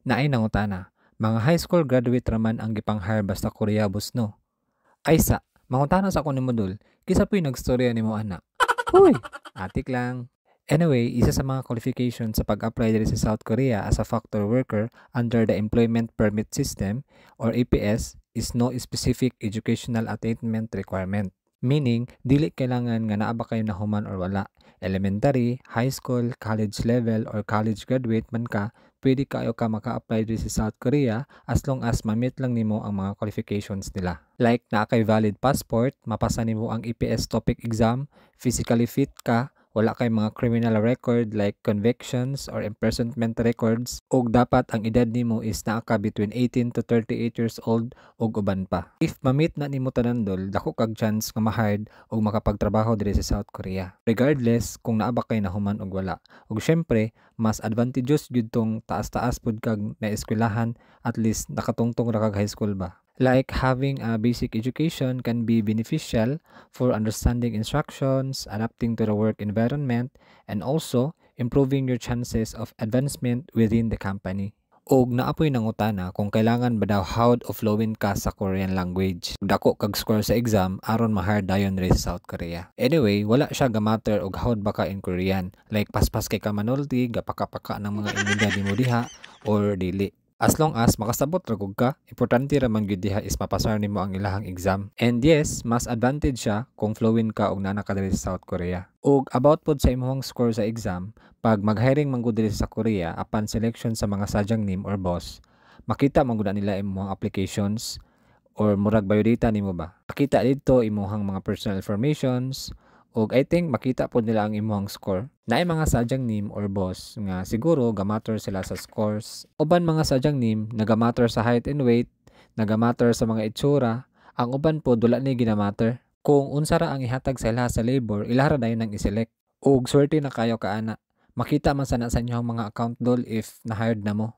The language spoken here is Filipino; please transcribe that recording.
Naay nangutana, mga high school graduate raman ang gipang-hire basta Korea no? Ay mangutana sa ako ni Modul, kisa po'y nagstorya ni mo ana. Huy, atik lang. Anyway, isa sa mga qualifications sa pag-apply diri sa South Korea as a factory worker under the Employment Permit System or EPS is no specific educational attainment requirement. Meaning, dili kailangan nga naa ba kayo nahuman or wala. Elementary, high school, college level, or college graduate man ka, pwede kayo ka maka-apply diri sa South Korea as long as ma-meet lang nimo ang mga qualifications nila. Like, naa kay valid passport, mapasa nimo ang EPS TOPIK exam, physically fit ka, wala kay mga criminal record like convictions or imprisonment records, ug dapat ang edad nimo is naa ka between 18 to 38 years old ug uban pa. If ma-meet na nimo tanan dol, dako kag chance nga ma-hired ug makapagtrabaho diri sa South Korea. Regardless kung naa ba kay nahuman ug wala. Ug syempre, mas advantageous gyud tong taas-taas pud kag naeskwelahan, at least nakatungtong ra kag high school ba. Like having a basic education can be beneficial for understanding instructions, adapting to the work environment, and also improving your chances of advancement within the company. Og naapoy nangutana kung kailangan ba daw howd o fluent ka sa Korean language. Dako kag score sa exam aron ma-hire dayon diri sa South Korea. Anyway, wala siya ga matter og howd ba ka in Korean. Like paspas kay ka manulti, gapaka-paka ng mga imida nimo diha or dili. As long as makasabot ra gud ka, importante ra man gyud diha is mapasar nimo ang ilahang exam. And yes, mas advantage siya kung fluent ka og naa ka diri sa South Korea. Og about pod sa imong score sa exam, pag mag-hiring man gud diri sa Korea upon selection sa mga sadyang name or boss, makita man gud nila imong applications or murag biodata nimo ba. Makita dito imong mga personal informations, og I think makita po nila ang imong score. Naay mga sadyang name or boss nga siguro gamatter sila sa scores. Uban mga sadyang name nagamatter sa height and weight, nagamatter sa mga itsura, ang uban po dula ni ginamatter. Kung unsa ra ang ihatag sa ilaha sa labor, ilaha ra dayon nang i-select. Og swerte na kayo kaana. Makita man sana sa inyong mga account dol if na-hired na mo.